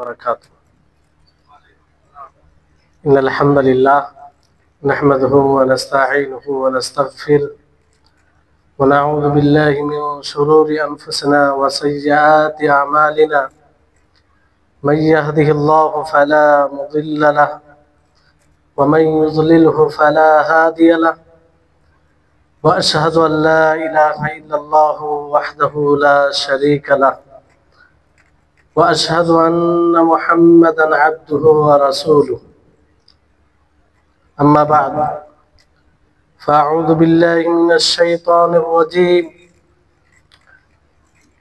وبركاته. إن الحمد لله نحمده ونستعينه ونستغفره ونعوذ بالله من شرور أنفسنا وسيئات أعمالنا من يهده الله فلا مضل له ومن يضلله فلا هادي له وأشهد أن لا إله إلا الله وحده لا شريك له وأشهد أن محمدا عبده ورسوله. أما بعد فأعوذ بالله من الشيطان الرجيم.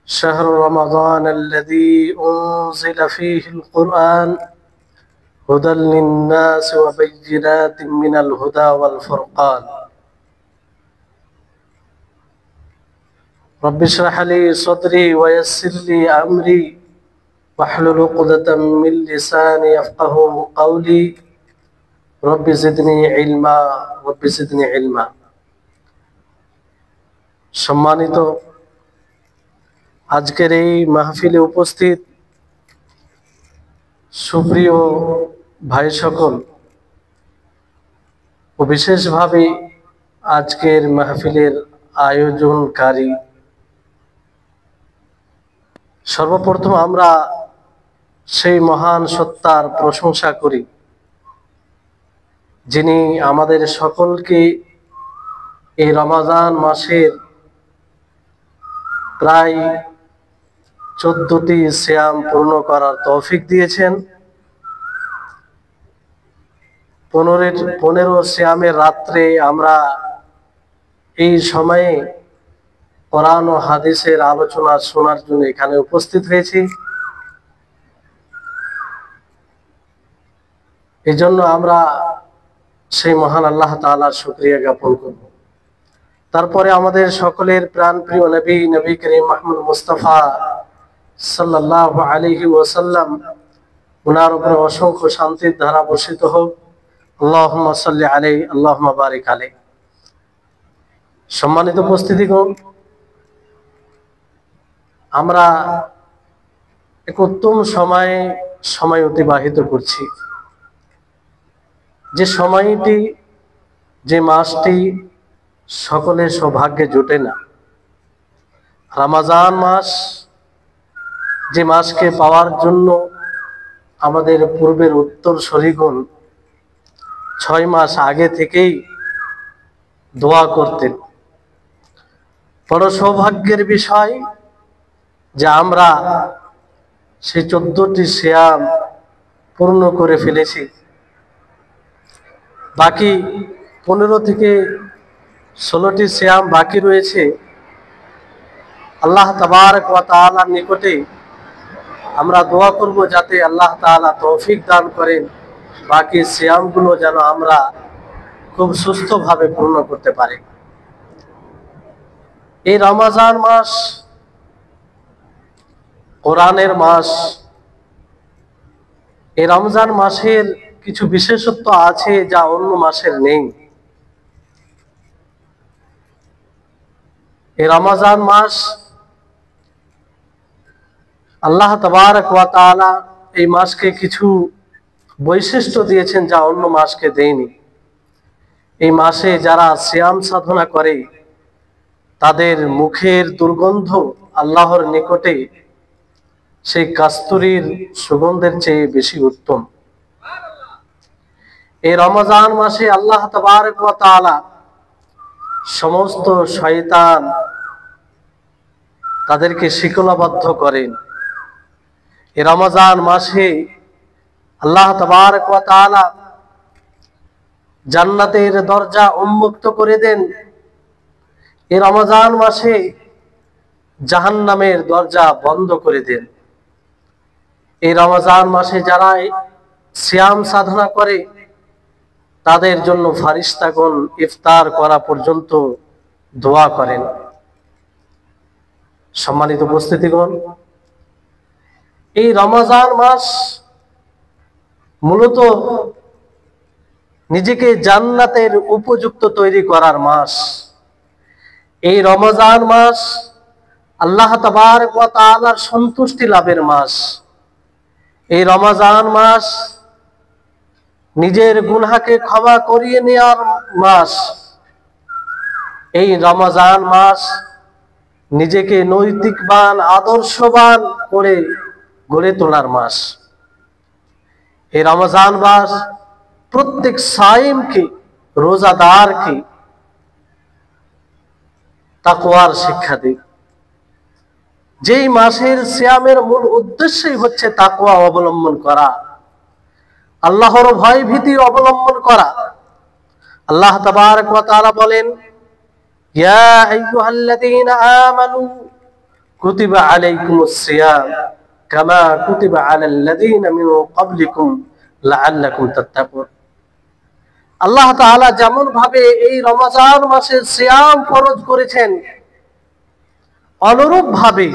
شهر رمضان الذي أنزل فيه القرآن هدى للناس وبينات من الهدى والفرقان. رب اشرح لي صدري ويسر لي أمري واحلل عقدة من لساني يفقهوا قولي رب زدني علما رب زدني علما. সম্মানিত আজকের এই মাহফিলে উপস্থিত সুপ্রিয় ভাই সকল ও বিশেষভাবে আজকের মাহফিলের আয়োজনকারী, সর্বপ্রথম আমরা সেই মহান সত্তার প্রশংসা করি যিনি আমাদের সকলকে এই রমাদান মাসের প্রায় 14টি সিয়াম পূর্ণ করার তৌফিক দিয়েছেন। 15 সিয়ামের রাত্রে আমরা এই সময়ে কোরআন ও হাদিসের আলোচনা শোনার জন্য এখানে উপস্থিত হয়েছি। এই জন্য আমরা সেই মহান আল্লাহ তাআলার শুকরিয়া জ্ঞাপন করব। তারপরে আমাদের সকলের প্রাণপ্রিয় নবী করিম মুহাম্মদ মুস্তাফা সাল্লাল্লাহু আলাইহি ওয়াসাল্লাম, ওনার উপরে অসংখ্য শান্তির ধারা বর্ষিত হোক। আল্লাহুম্মা সাল্লি আলাইহি আল্লাহুম্মা বারিক আলাইহি। সম্মানিত উপস্থিতিগণ, আমরা এক উত্তম সময় অতিবাহিত করছি। যে সময়টি, যে মাসটি সকলের সৌভাগ্যে জোটে না, রমজান মাস, যে মাসকে পাওয়ার জন্য আমাদের পূর্বের উত্তরসূরিগণ 6 মাস আগে থেকেই দোয়া করতেন। বড় সৌভাগ্যের বিষয় যে আমরা সেই 14টি সিয়াম পূর্ণ করে ফেলেছি। বাকি 15 থেকে 16টি সিয়াম বাকি রয়েছে। আল্লাহ তাবারক ওয়া তাআলার নিকটে আমরা দোয়া করব যাতে আল্লাহ তাআলা তৌফিক দান করেন, বাকি সিয়ামগুলো যেন আমরা খুব সুস্থভাবে পূর্ণ করতে পারি। এই রমজান মাস কোরআনের মাস। এই রমজান মাসের কিছু বিশেষত্ব আছে যা অন্য মাসের নেই। এই রমজান মাস আল্লাহ তাবারক ওয়া তাআলা এই মাসকে কিছু বৈশিষ্ট্য দিয়েছেন যা অন্য মাসকে দেয়নি। এই মাসে যারা সিয়াম সাধনা করে তাদের মুখের দুর্গন্ধ আল্লাহর নিকটে সেই কাস্তুরীর সুগন্ধের চেয়ে বেশি উত্তম। এই রমজান মাসে আল্লাহ তাবারক ওয়া তাআলা সমস্ত শয়তান তাদেরকে শিকলাবদ্ধ করেন। এই রমজান মাসে আল্লাহ তাবারক ওয়া তাআলা জান্নাতের দরজা উন্মুক্ত করে দেন। এই রমজান মাসে জাহান্নামের দরজা বন্ধ করে দেন। এই রমজান মাসে যারা সিয়াম সাধনা করে তাদের জন্য ফারিস্তাগণ ইফতার করা পর্যন্ত দোয়া করেন। সম্মানিত উপস্থিতিগণ, এই রমজান মাস মূলত নিজেকে জান্নাতের উপযুক্ত তৈরি করার মাস। এই রমজান মাস আল্লাহ তাবারক ওয়া তাআলার সন্তুষ্টি লাভের মাস। এই রমজান মাস নিজের গুনাহকে ক্ষমা করিয়ে নেওয়ার মাস। এই রমজান মাস নিজেকে নৈতিকবান, আদর্শবান করে গড়ে তোলার মাস। এই রমজান মাস প্রত্যেক সাইমকে, রোজাদারকে তাকওয়ার শিক্ষা দেয়। যেই মাসের সিয়ামের মূল উদ্দেশ্যই হচ্ছে তাকওয়া অবলম্বন করা, আল্লাহর ভয় ভীতি অবলম্বন করা। আল্লাহ তাবারক ওয়া তাআলা বলেন, ইয়া আইয়ুহাল্লাযীনা আমানু কুতিবা আলাইকুমুস সিয়াম কামা কুতিবা আলাল্লাযীনা মিন ক্বাবলিকুম লাআল্লাকুম তাত্তাকুন। আল্লাহ তাআলা যেমন ভাবে এই রমজান মাসে সিয়াম ফরজ করেছেন, অনুরূপ ভাবে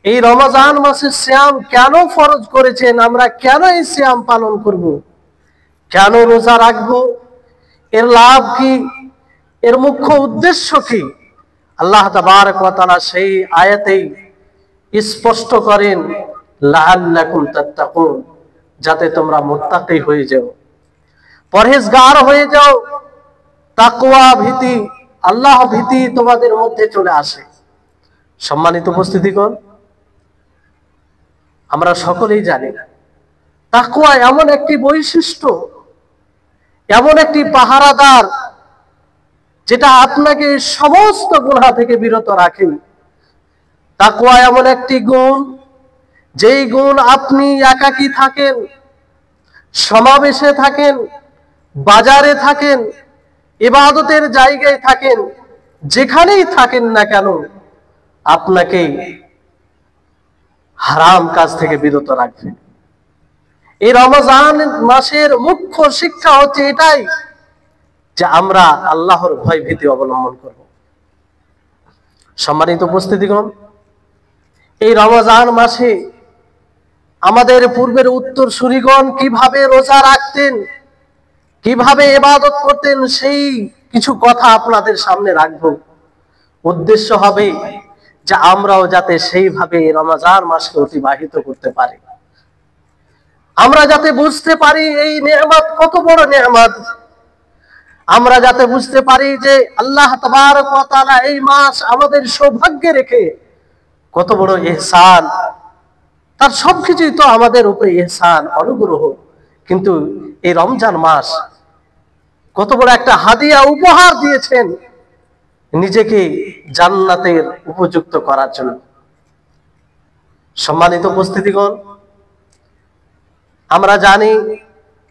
এই রমজান মাসে সিয়াম কেন ফরজ করেছেন, আমরা কেন এই সিয়াম পালন করব, কেন রোজা রাখবো, এর লাভ কি, এর মুখ্য উদ্দেশ্য কি, আল্লাহ তাবারক ওয়া তাআলা সেই আয়াতেই স্পষ্ট করেন, লাআল্লাকুম তাত্তাকুন, যাতে তোমরা মুত্তাকি হয়ে যাও, পরহেজগার হয়ে যাও, তাকওয়া ভীতি, আল্লাহ ভীতি তোমাদের মধ্যে চলে আসে। সম্মানিত উপস্থিতিগণ, আমরা সকলেই জানি তাকওয়া এমন একটি বৈশিষ্ট্য, এমন একটি পাহারাদার, যেটা আপনাকে সমস্ত গুনাহ থেকে বিরত রাখে। তাকওয়া এমন একটি গুণ, যেই গুণ আপনি একাকী থাকেন, সমাবেশে থাকেন, বাজারে থাকেন, ইবাদতের জায়গায় থাকেন, যেখানেই থাকেন না কেন, আপনাকে হারাম কাজ থেকে বিরত রাখবে। এই রমজান মাসের মুখ্য শিক্ষা হচ্ছে এটাই, যে আমরা আল্লাহর ভয় ভীতি অবলম্বন করব। সম্মানিত উপস্থিতিগণ, এই রমজান মাসে আমাদের পূর্বের উত্তরসূরিগণ কিভাবে রোজা রাখতেন, কিভাবে ইবাদত করতেন, সেই কিছু কথা আপনাদের সামনে রাখবো। উদ্দেশ্য হবে যে আমরাও যাতে সেইভাবে রমজান মাসকে অতিবাহিত করতে পারি, আমরা যাতে বুঝতে পারি এই নেয়ামত কত বড় নেয়ামত, আমরা যাতে বুঝতে পারি যে আল্লাহ তাবারক ওয়া তাআলা এই মাস আমাদের সৌভাগ্যে রেখে কত বড় ইহসান, তার সবকিছুই তো আমাদের উপরে ইহসান, অনুগ্রহ, কিন্তু এই রমজান মাস কত বড় একটা হাদিয়া, উপহার দিয়েছেন নিজেকে জান্নাতের উপযুক্ত করার জন্য। সম্মানিত উপস্থিতিগণ, আমরা জানি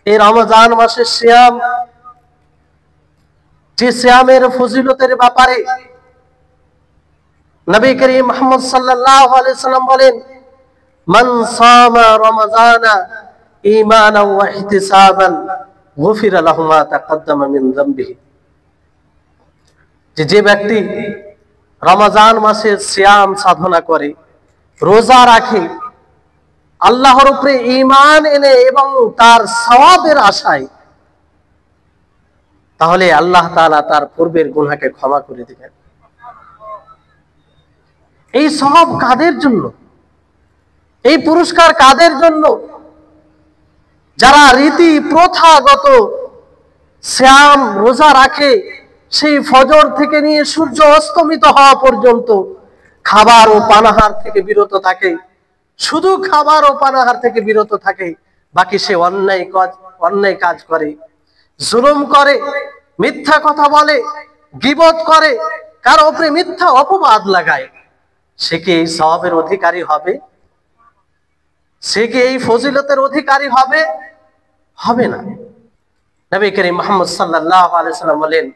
এই রমজান মাসের সিয়াম, যে সিয়ামের ফজিলতের ব্যাপারে নবী করিম মুহাম্মদ সাল্লাল্লাহু আলাইহি সাল্লাম বলেন, মান সামা রমাযানা ঈমানান ওয়া ইহতিসাবান গুফিরা লাহু মা তাকদ্দামা মিন যামবিহি। যে ব্যক্তি রমজান মাসে সিয়াম সাধনা করে, রোজা রাখে, আল্লাহর উপরে ঈমান এনে এবং তার সওয়াবের আশায়, তাহলে আল্লাহ তাআলা তার পূর্বের গুনাহকে ক্ষমা করে দিবেন। এই সওয়াব কাদের জন্য, এই পুরস্কার কাদের জন্য? যারা রীতি প্রথাগত সিয়াম রোজা রাখে, সেই ফজর থেকে নিয়ে সূর্য অস্তমিত হওয়া পর্যন্ত খাবার ও পানাহার থেকে বিরত থাকে, শুধু খাবার ও পানাহার থেকে বিরত থাকে, বাকি সে অন্যায় কাজ করে, জুলুম করে, মিথ্যা কথা বলে, গীবত করে, কারো উপরে মিথ্যা অপবাদ লাগায়, সে কি এই সওয়াবের অধিকারী হবে? সে কি এই ফজিলতের অধিকারী হবে? হবে না। নবী করিম মুহাম্মদ সাল্লাল্লাহু আলাইহি সাল্লাম বলেন,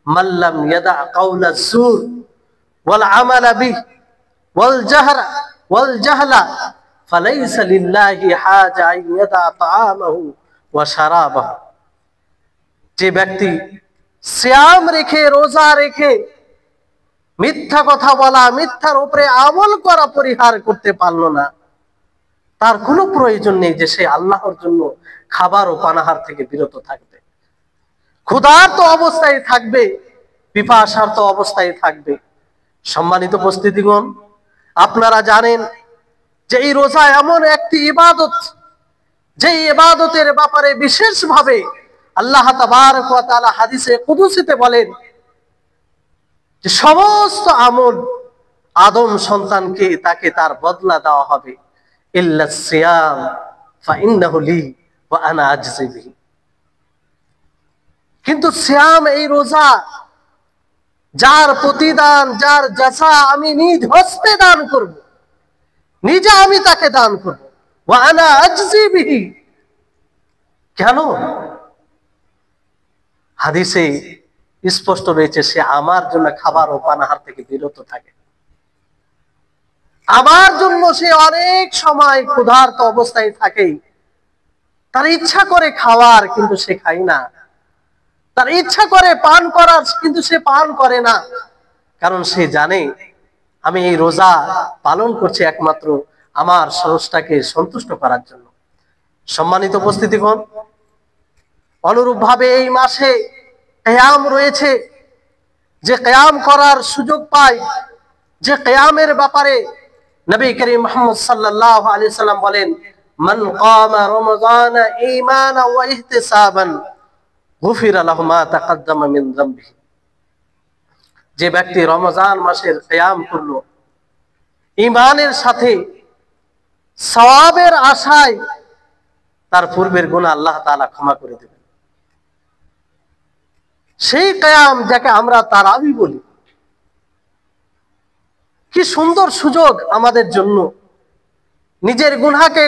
মাল্লাম ইয়াদা কাওলা যুর ওয়াল আমালা বিহি ওয়াল জাহলা ফালাইসা লিল্লাহি হাজা আন ইয়াদা তাআমাহু ওয়া শারাবাহু। যে ব্যক্তি সিয়াম রেখে, রোজা রেখে মিথ্যা কথা বলা, মিথ্যার উপরে আমল করা পরিহার করতে পারলো না, তার কোনো প্রয়োজন নেই যে সে আল্লাহর জন্য খাবার ও পানাহার থেকে বিরত থাকবে, ক্ষুধার্ত অবস্থায় থাকবে, পিপাসার্ত অবস্থায় থাকবে। সম্মানিত উপস্থিতিগণ, আপনারা জানেন যে এই রোজা এমন একটি ইবাদত, যে ইবাদতের ব্যাপারে বিশেষভাবে আল্লাহ তাবারক ওয়া তাআলা হাদিসে কুদসিতে বলেন যে সমস্ত আমল আদম সন্তানকে তাকে তার বদলা দেওয়া হবে, ইল্লা সিয়াম ফাইন্নাহু লি ওয়া আনা আজজি বিহি। কিন্তু সিয়াম, এই রোজা, যার প্রতিদান, যার জাযা আমি নিজ হস্তে দান করব, নিজে আমি তাকে দান করব, ওয়া আনা আজজি বিহি। কেন? হাদিসে স্পষ্ট রয়েছে সে আমার জন্য খাবার ও পানাহার থেকে বিরত থাকে, আমার জন্য সে অনেক সময় ক্ষুধার্ত অবস্থায় থাকে, তার ইচ্ছা করে খাওয়ার কিন্তু সে খায় না, তার ইচ্ছা করে পান করার কিন্তু সে পান করে না, কারণ সে জানে আমি এই রোজা পালন করছি একমাত্র আমার স্রষ্টাকে সন্তুষ্ট করার জন্য। সম্মানিত উপস্থিতিগণ, অনুরূপ ভাবে এই মাসে কিয়াম রয়েছে, যে কিয়াম করার সুযোগ পায়, যে কিয়ামের ব্যাপারে নবী করিম মুহাম্মদ সাল্লাল্লাহু আলাইহি সাল্লাম বলেন, মান কামা রমাযানা ঈমানান ওয়া ইহতিসাবান গুফিরা লাহু মা তাকাদ্দামা মিন যামবিহি। যে ব্যক্তি রমজান মাসের কিয়াম করলো ঈমানের সাথে, সওয়াবের আশায়, তার পূর্বের গুনাহ আল্লাহ তাআলা ক্ষমা করে দেবেন। সেই কিয়াম যাকে আমরা তারাবি বলি, কি সুন্দর সুযোগ আমাদের জন্য নিজের গুনাহকে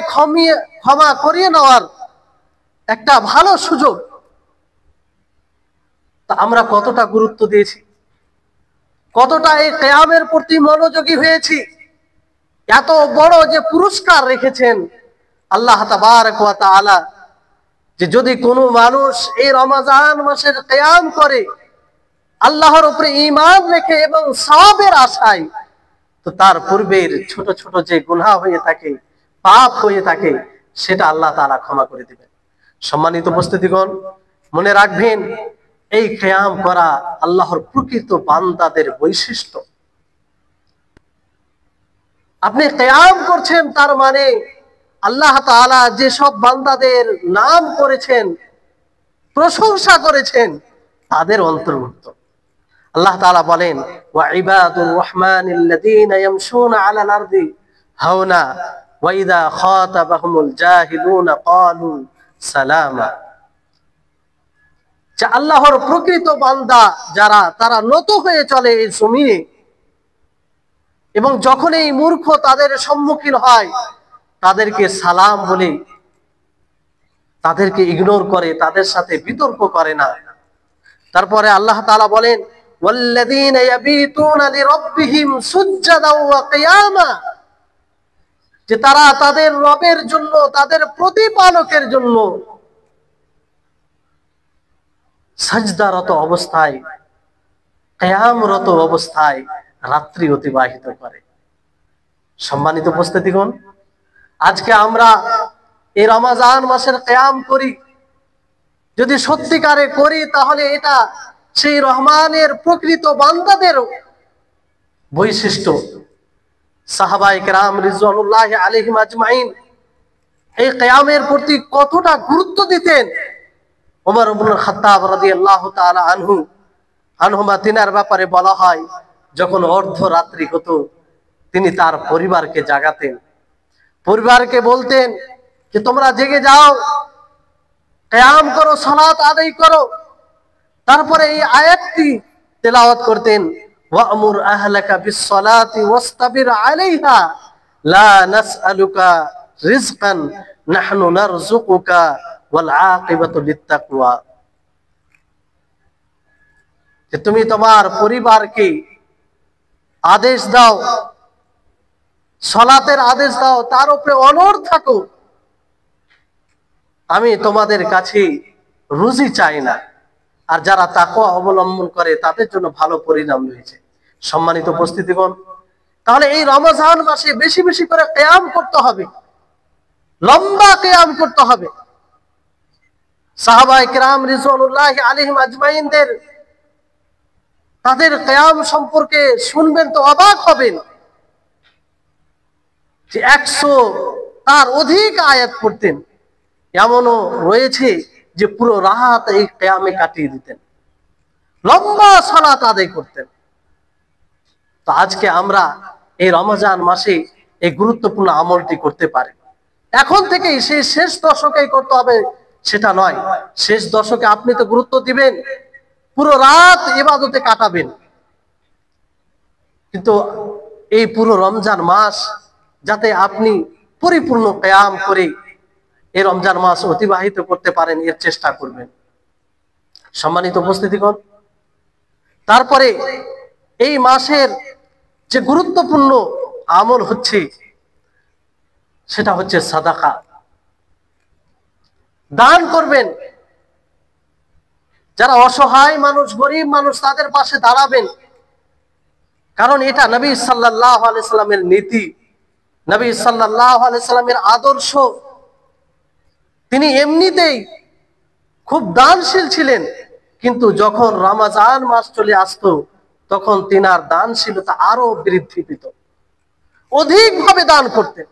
ক্ষমা করিয়ে নেওয়ার একটা ভালো সুযোগ। তা আমরা কতটা গুরুত্ব দিয়েছি, কতটা এই কিয়ামের প্রতি মনোযোগী হয়েছি। এত বড় যে পুরস্কার রেখেছেন আল্লাহ তাবারক ওয়া তাআলা, যে যদি কোনো মানুষ এই রমজান মাসের কিয়াম করে আল্লাহর উপরে ঈমান রেখে এবং সওয়াবের আশায়, তো তার পূর্বের ছোট ছোট যে গুনাহ হয়ে থাকে, পাপ হয়ে থাকে, সেটা আল্লাহ তাআলা ক্ষমা করে দিবেন। সম্মানিত উপস্থিতিগণ, মনে রাখবেন এই কিয়াম করা আল্লাহর প্রকৃত বান্দাদের বৈশিষ্ট্য। আপনি কিয়াম করছেন, তার মানে আল্লাহ তাআলা যে সব বান্দাদের নাম করেছেন, প্রশংসা করেছেন, তাদের অন্তর্ভুক্ত। আল্লাহ তাআলা বলেন, ওয়া ইবাদুর রহমানিল্লাযীনা ইয়ামশুনা আলাল আরদি হাওনা ওয়া ইযা খাতাবাহুমুল জাহিলুনা ক্বালু সালামা। যে আল্লাহর প্রকৃত বান্দা যারা, তারা নত হয়ে চলে এই জমিনে, এবং যখন এই মূর্খ তাদের সম্মুখীন হয় তাদেরকে সালাম বলে, তাদেরকে ইগনোর করে, তাদের সাথে বিতর্ক করে না। তারপরে আল্লাহ তাআলা বলেন, ওয়াল্লাযীনা ইয়াবিতুনা লিরাব্বিহিম সুজদান ওয়া কিয়ামা, যে তারা তাদের রবের জন্য, তাদের প্রতিপালকের জন্য সাজদারত অবস্থায়, কিয়ামরত অবস্থায় রাত্রি অতিবাহিত করে। সম্মানিত উপস্থিতিগণ, আজকে আমরা এই রমজান মাসের কিয়াম করি, যদি সত্যিকারে করি তাহলে এটা সেই রহমানের প্রকৃত বান্দাদের বৈশিষ্ট্য। সাহাবায়ে কেরাম রিজওয়ানুল্লাহি আলাইহিম আজমাইন এই কিয়ামের প্রতি কতটা গুরুত্ব দিতেন। ওমর ইবনে খাত্তাব রাদিয়াল্লাহু তাআলা আনহুমা, তিনার ব্যাপারে বলা হয়, যখন অর্ধরাত্রি হতো তিনি তার পরিবারকে জাগাতেন, পরিবারকে বলতেন যে তোমরা জেগে যাও, কিয়াম করো, সালাত আদায় করো। তারপরে এই আয়াতটি তেলাওয়াত করতেন, ওয়া'মুর আহলাকা বিস-সালাতি ওয়াসতাবির আলাইহা লা নাসআলুকা রিজকান নাহনু নারযুকুকা ওয়াল আকিবাতু লিত-তাকওয়া। যে তুমি তোমার পরিবারকে আদেশ দাও, সালাতের আদেশ দাও, তার উপরে অনড় থাকো, আমি তোমাদের কাছে রুজি চাই না। আর যারা তাকওয়া অবলম্বন করে তাদের জন্য ভালো পরিণাম রয়েছে। সম্মানিত উপস্থিতিগণ, তাহলে এই রমজান মাসে বেশি বেশি করে কিয়াম করতে হবে, লম্বা কিয়াম করতে হবে। সাহাবায়ে কেরাম রিজওয়ানুল্লাহি আলাইহিম আজমাইনদের, তাদের কিয়াম সম্পর্কে শুনবেন তো অবাক হবেন। যে 100 তার অধিক আয়াত পড়তেন, এমনও রয়েছে যে পুরো রাত এই কিয়ামে কাটিয়ে দিতেন, লম্বা সালাত আদায় করতেন। তো আজকে আমরা এই রমজান মাসে এই গুরুত্বপূর্ণ আমলটি করতে পারি। এখন থেকেই সেই শেষ দশকেই করতে হবে সেটা নয়। শেষ দশকে আপনি তো গুরুত্ব দিবেন, পুরো রাত ইবাদতে কাটাবেন, কিন্তু এই পুরো রমজান মাস যাতে আপনি পরিপূর্ণ কিয়াম করে এই রমজান মাস অতিবাহিত করতে পারেন, এর চেষ্টা করবেন। সম্মানিত উপস্থিতিগণ, তারপরে এই মাসের যে গুরুত্বপূর্ণ আমল হচ্ছে সেটা হচ্ছে সাদাকা। দান করবেন, যারা অসহায় মানুষ, গরিব মানুষ, তাদের পাশে দাঁড়াবেন। কারণ এটা নবী সাল্লাল্লাহু আলাইহি সাল্লামের নীতি, নবী সাল্লাল্লাহু আলাইহি সাল্লামের আদর্শ। তিনি এমনিতেই খুব দানশীল ছিলেন, কিন্তু যখন রমজান মাস চলে আসতো তখন তিনার দানশীলতা আরো বৃদ্ধি পেত, অধিকভাবে দান করতেন।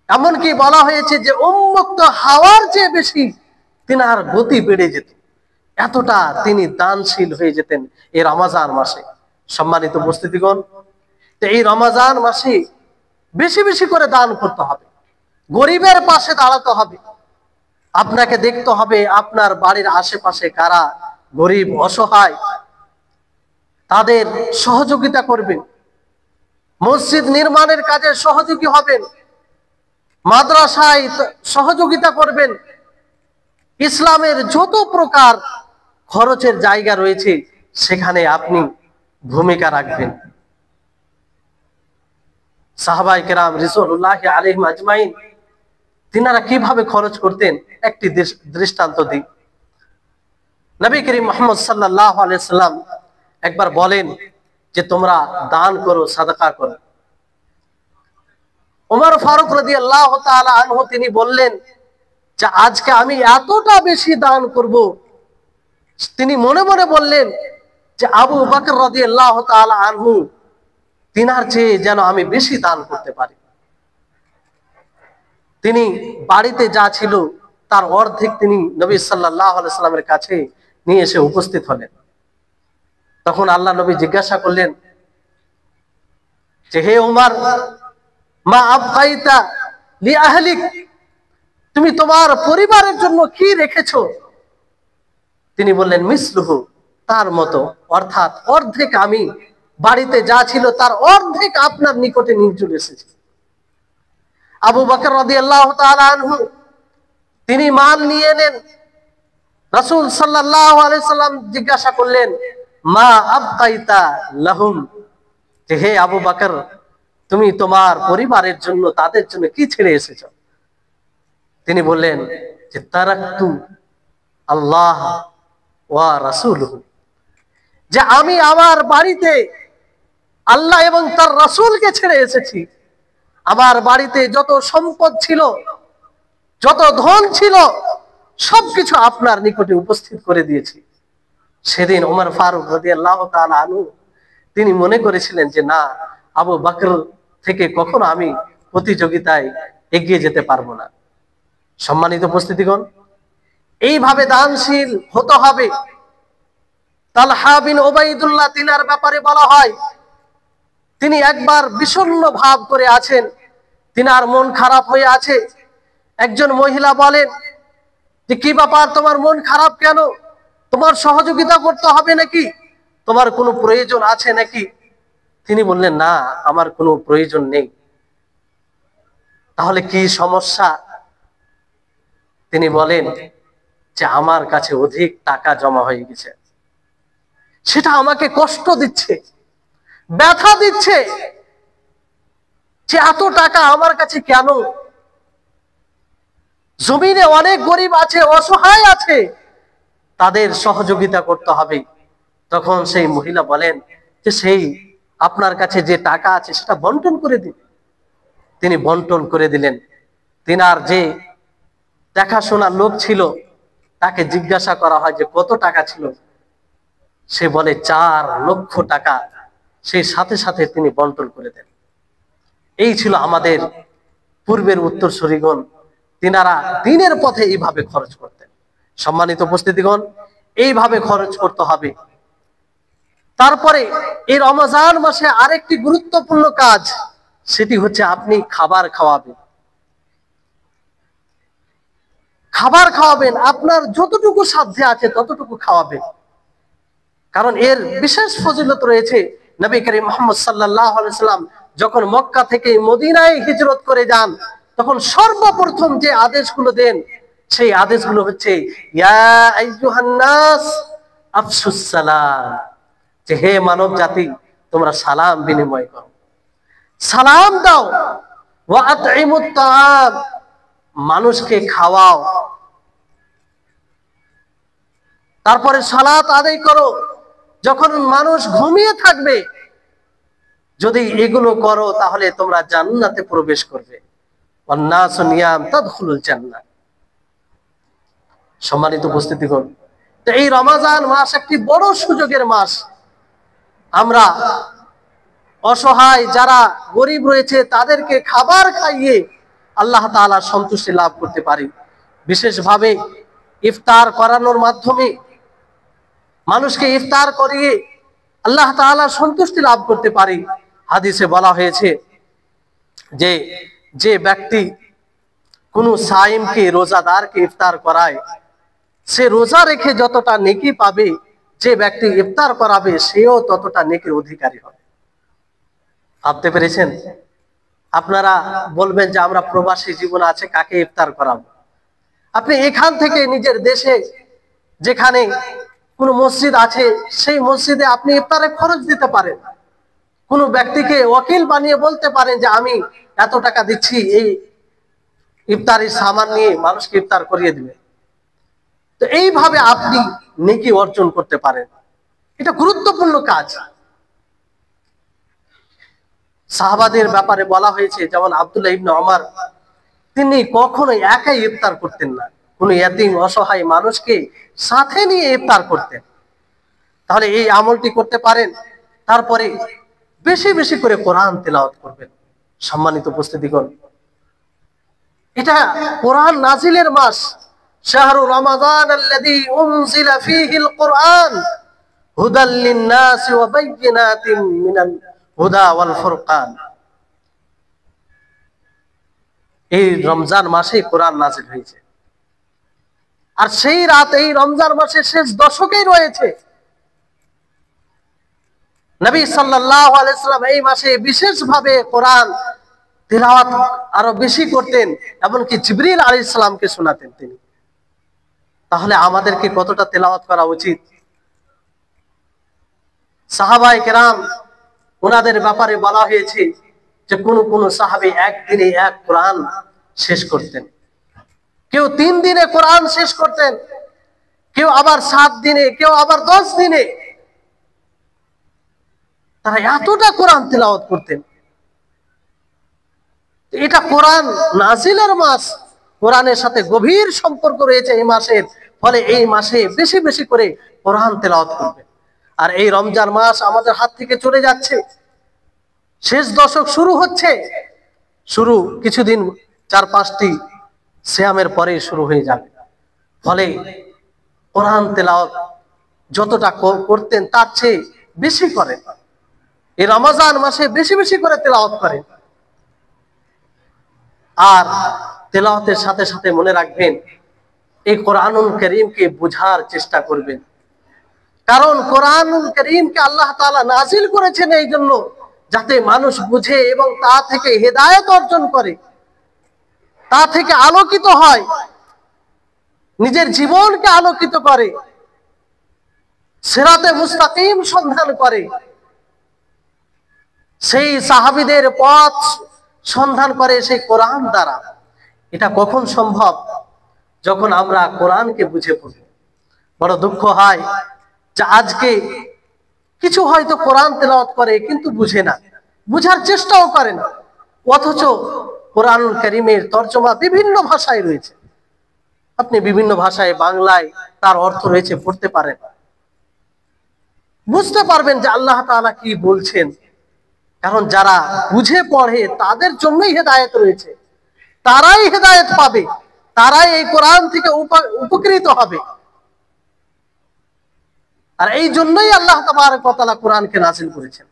এমনকি বলা হয়েছে যে উন্মুক্ত হাওয়ার চেয়ে বেশি তিনার গতি বেড়ে যেত, এতটা তিনি দানশীল হয়ে যেতেন এই রমজান মাসে। সম্মানিত উপস্থিতিগণ, তো এই রমজান মাসে বেশি বেশি করে দান করতে হবে, গরিবের পাশে দাঁড়াতে হবে। আপনাকে দেখতে হবে আপনার বাড়ির আশেপাশে কারা গরিব অসহায়, তাদের সহযোগিতা করবেন। মসজিদ নির্মাণের কাজে সহযোগী হবেন, মাদ্রাসায় সহযোগিতা করবেন। ইসলামের যত প্রকার খরচের জায়গা রয়েছে সেখানে আপনি ভূমিকা রাখবেন। সাহাবায়ে কেরাম রিজওয়ানুল্লাহি আলাইহিম আজমাইন তিনারা কিভাবে খরচ করতেন একটি দৃষ্টান্ত দিই। নবী করিম মুহাম্মদ সাল্লাল্লাহু আলাইহি সাল্লাম একবার বলেন যে তোমরা দান করো, সাদাকা করো। ওমর ফারুক রাদিয়াল্লাহু তাআলা আনহু তিনি বললেন যে আজকে আমি এতটা বেশি দান করব। তিনি মনে মনে বললেন যে আবু বকর রাদিয়াল্লাহু তাআলা আনহু তিনার চেয়ে যেন আমি বেশি দান করতে পারি। তিনি বাড়িতে যা ছিল তার অর্ধেক তিনি নবী সাল্লাল্লাহু আলাইহি সাল্লামের কাছে নিয়ে এসে উপস্থিত হলেন। তখন আল্লাহ নবী জিজ্ঞাসা করলেন যে হে ওমর, মা আবকাইতা লি আহলিক, তুমি তোমার পরিবারের জন্য কি রেখেছো? তিনি বললেন মিসলুহু, তার মতো, অর্থাৎ অর্ধেক আমি বাড়িতে যা ছিল তার অর্ধেক আপনার নিকটে নিয়ে চলে এসেছি। আবু বকর রাদিয়াল্লাহু তাআলা আনহু তিনি মাল নিয়ে নেন। রাসূল সাল্লাল্লাহু আলাইহি সাল্লাম জিজ্ঞাসা করলেন মা আবকাইতা লাহুম, যে হে আবু বকর, তুমি তোমার পরিবারের জন্য, তাদের জন্য কি ছেড়ে এসেছো? তিনি বললেন যে তারাকতু আল্লাহ ওয়া রাসূলুহু, যে আমি আমার বাড়িতে আল্লাহ এবং তার রাসূলকে ছেড়ে এসেছি। আমার বাড়িতে যত সম্পদ ছিল, যত ধন ছিল, সবকিছু আপনার নিকটে উপস্থিত করে দিয়েছি। সেদিন ওমর ফারুক রাদিয়াল্লাহু তাআলা আনহু তিনি মনে করেছিলেন যে না, আবু বকর থেকে কখনো আমি প্রতিযোগিতায় এগিয়ে যেতে পারবো না। সম্মানিত উপস্থিতিগণ, এইভাবে দানশীল হতে হবে। তালহা বিন উবাইদুল্লাহ তিনার ব্যাপারে বলা হয় তিনি একবার বিষণ্ণ ভাব করে আছেন, তিনার মন খারাপ হয়ে আছে। একজন মহিলা বলেন যে কি ব্যাপার, তোমার মন খারাপ কেন? তোমার সহযোগিতা করতে হবে নাকি? তোমার কোনো প্রয়োজন আছে নাকি? তিনি বললেন না, আমার কোনো প্রয়োজন নেই। তাহলে কি সমস্যা? তিনি বলেন যে আমার কাছে অধিক টাকা জমা হয়ে গেছে, সেটা আমাকে কষ্ট দিচ্ছে, ব্যথা দিচ্ছে যে এত টাকা আমার কাছে কেন? জমিনে অনেক গরিব আছে, অসহায় আছে, তাদের সহযোগিতা করতে হবে। তখন সেই মহিলা বলেন যে সেই আপনার কাছে যে টাকা আছে সেটা বন্টন করে দিন। তিনি বন্টন করে দিলেন। তিনার যে দেখাশোনার লোক ছিল তাকে জিজ্ঞাসা করা হয় যে কত টাকা ছিল, সে বলে 4 লক্ষ টাকা। সেই সাথে সাথে তিনি বন্টন করে দেন। এই ছিল আমাদের পূর্বের উত্তরসূরিগণ, তিনারা দিনের পথে এইভাবে খরচ করতেন। সম্মানিত উপস্থিতিগণ, এইভাবে খরচ করতে হবে। তারপরে এই রমজান মাসে আরেকটি গুরুত্বপূর্ণ কাজ, সেটি হচ্ছে আপনি খাবার খাওয়াবেন। খাবার খাওয়াবেন, আপনার যতটুকু সাধ্যে আছে ততটুকু খাওয়াবেন। কারণ এর বিশেষ ফজিলত রয়েছে। নবী করিম মুহাম্মদ সাল্লাল্লাহু আলাইহি ওয়াসাল্লাম যখন মক্কা থেকে মদিনায় হিজরত করে যান, তখন সর্বপ্রথম যে আদেশগুলো দেন, সেই আদেশগুলো হচ্ছে ইয়া আইয়ুহান নাস আফশুস সালাম, যে হে মানব জাতি, তোমরা সালাম বিনিময় করো, সালাম দাও। ওয়া আতইমুত তাআম, মানুষকে খাওয়াও। তারপরে সালাত আদায় করো যখন মানুষ ঘুমিয়ে থাকবে। যদি এগুলো করো তাহলে তোমরা জান্নাতে প্রবেশ করবে। ওয়ান্নাসু নিয়াম তাদখুলুল জান্নাহ। সম্মানিত উপস্থিতিগণ, তো এই রমজান মাস একটি বড় সুযোগের মাস। আমরা অসহায় যারা গরিব রয়েছে তাদেরকে খাবার খাইয়ে আল্লাহ তাআলার সন্তুষ্টি লাভ করতে পারি। বিশেষভাবে ইফতার করানোর মাধ্যমে মানুষকে ইফতার করিয়ে আল্লাহ তাআলার সন্তুষ্টি লাভ করতে পারি। হাদিসে বলা হয়েছে যে যে ব্যক্তি কোনো সাইমকে, রোজাদারকে ইফতার করায়, সে রোজা রেখে যতটা নেকি পাবে, যে ব্যক্তি ইফতার করাবে সেও ততটা নেকির অধিকারী হবে। ভাবতে পেরেছেন? আপনারা বলবেন যে আমরা প্রবাসী জীবন আছে, কাকে ইফতার করাবো? আপনি এখান থেকে নিজের দেশে যেখানে কোনো মসজিদ আছে, সেই মসজিদে আপনি ইফতারে খরচ দিতে পারেন। কোনো ব্যক্তিকে ওকিল বানিয়ে বলতে পারেন যে আমি এত টাকা দিচ্ছি, এই ইফতারের সামান নিয়ে মানুষকে ইফতার করিয়ে দিবে। তো এইভাবে আপনি নেকি অর্জন করতে পারেন। এটা গুরুত্বপূর্ণ কাজ। সাহাবাদের ব্যাপারে বলা হয়েছে, যেমন আব্দুল্লাহ ইবনে ওমর, তিনি কখনোই একাই ইফতার করতেন না, কোনো ইয়তীম অসহায় মানুষকে সাথে নিয়ে ইফতার করতেন। তাহলে এই আমলটি করতে পারেন। তারপরে বেশি বেশি করে কোরআন তেলাওয়াত করবেন। সম্মানিত উপস্থিতিগণ, এটা কোরআন নাজিলের মাস। শাহরু রমাদান আল্লাযী উনজিলা ফীহিল কুরআন হুদাল লিন-নাস ওয়া বায়্যিনাতিন মিনাল হুদা ওয়াল ফুরকান। এই রমজান মাসে কোরআন নাজিল হয়েছে, আর সেই রাত এই রমজান মাসের শেষ দশকেই রয়েছে। নবী সাল্লাল্লাহু আলাইহি ওয়াসাল্লাম এই মাসে বিশেষভাবে কোরআন তিলাওয়াত আরো বেশি করতেন, এমনকি জিবরিল আলাইহিস সালামকে শোনাতেন তিনি। তাহলে আমাদেরকে কতটা তেলাওয়াত করা উচিত? সাহাবায়ে কেরাম, ওনাদের ব্যাপারে বলা হয়েছে যে কোন কোন সাহাবী একদিনে এক কোরআন শেষ করতেন, কেউ 3 দিনে কোরআন শেষ করতেন, কেউ আবার 7 দিনে, কেউ আবার 10 দিনে। তারা এতটা কোরআন তেলাওয়াত করতেন। এটা কোরআন নাজিলের মাস, কোরআনের সাথে গভীর সম্পর্ক রয়েছে এই মাসের। ফলে এই মাসে বেশি বেশি করে কোরআন তেলাওয়াত করবেন। আর এই রমজান মাস আমাদের হাত থেকে চলে যাচ্ছে, শেষ দশক শুরু হচ্ছে। শুরু কিছুদিন 4-5টি সিয়ামের পরে শুরু হয়ে যাবে। ফলে কোরআন তেলাওয়াত যতটা করতেন তার চেয়ে বেশি করেন। এই রমজান মাসে বেশি বেশি করে তেলাওয়াত করেন। আর তেলাওয়াতের সাথে সাথে মনে রাখবেন, এই কোরআনুল কারীমকে বোঝার চেষ্টা করবেন। কারণ কোরআনুল কারীমকে আল্লাহ তাআলা নাজিল করেছেন এই জন্য যাতে মানুষ বুঝে এবং তা থেকে হেদায়েত অর্জন করে, তা থেকে আলোকিত হয়, নিজের জীবনকে আলোকিত করে, সিরাতে মুস্তাকিম সন্ধান করে, সেই সাহাবীদের পথ সন্ধান করে সেই কোরআন দ্বারা। এটা কখন সম্ভব? যখন আমরা কোরআনকে বুঝে পড়ব। বড় দুঃখ হয় যে আজকে কিছু হয়তো কোরআন তেলাওয়াত করে কিন্তু বুঝে না, বুঝার চেষ্টাও করে না, অথচ কোরআনুল কারীমের তরজমা বিভিন্ন ভাষায় রয়েছে। আপনি বিভিন্ন ভাষায়, বাংলায় তার অর্থ রয়েছে, পড়তে পারেন, বুঝতে পারবেন যে আল্লাহ তাআলা কি বলছেন। কারণ যারা বুঝে পড়ে তাদের জন্যই হেদায়েত রয়েছে, তারাই হেদায়েত পাবে, তারাই এই কোরআন থেকে উপকৃত হবে। আর এই জন্যই আল্লাহ তাবারক ওয়া তাআলা কোরআনকে নাযিল করেছেন।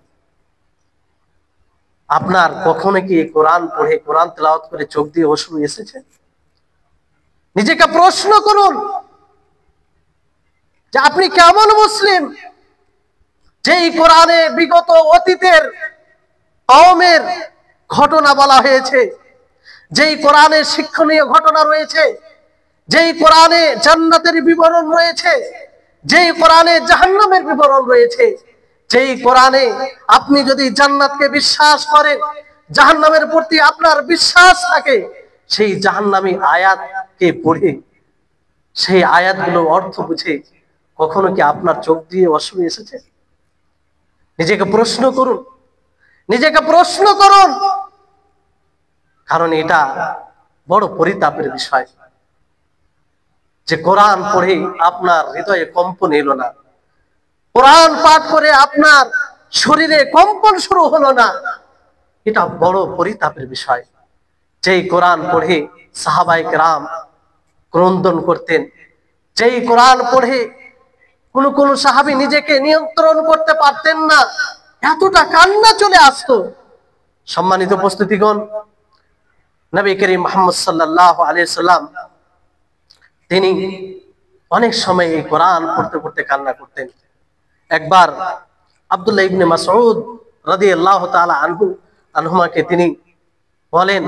আপনার কখনো কি কোরআন পড়ে, কোরআন তেলাওয়াত করে চোখ দিয়ে অশ্রু এসেছে? নিজেকে প্রশ্ন করুন যে আপনি কেমন মুসলিম, যেই কোরআনে বিগত অতীতের কওমের ঘটনা বলা হয়েছে, যেই কোরআনে শিক্ষণীয় ঘটনা রয়েছে, যেই কোরআনে জান্নাতের বিবরণ রয়েছে, যেই কোরআনে জাহান্নামের বিবরণ রয়েছে, যেই কোরআনে আপনি যদি জান্নাতকে বিশ্বাস করেন, জাহান্নামের প্রতি আপনার বিশ্বাস থাকে, সেই জাহান্নামী আয়াতকে পড়ে, সেই আয়াতগুলো অর্থ বুঝে কখনো কি আপনার চোখ দিয়ে অশ্রু এসেছে? নিজেকে প্রশ্ন করুন, নিজেকে প্রশ্ন করুন, কারণ এটা বড় পরিতাপের বিষয় যে কোরআন পড়ে আপনার হৃদয়ে কম্পন এলো না, কোরআন পাঠ করে আপনার শরীরে কম্পন শুরু হলো না। এটা বড় পরিতাপের বিষয়। যেই কোরআন পড়ে সাহাবায়ে কেরাম ক্রন্দন করতেন, যেই কোরআন পড়ে কোন সাহাবী নিজেকে নিয়ন্ত্রণ করতে পারতেন না, এতটা কান্না চলে আসতো। সম্মানিত উপস্থিতিগণ, নবী করিম মুহাম্মদ সাল্লাল্লাহু আলাইহি সাল্লাম তিনি অনেক সময় এই কোরআন পড়তে পড়তে কান্না করতেন। একবার আব্দুল্লাহ ইবনে মাসউদ রাদিয়াল্লাহু তাআলা আনহুমাকে তিনি বলেন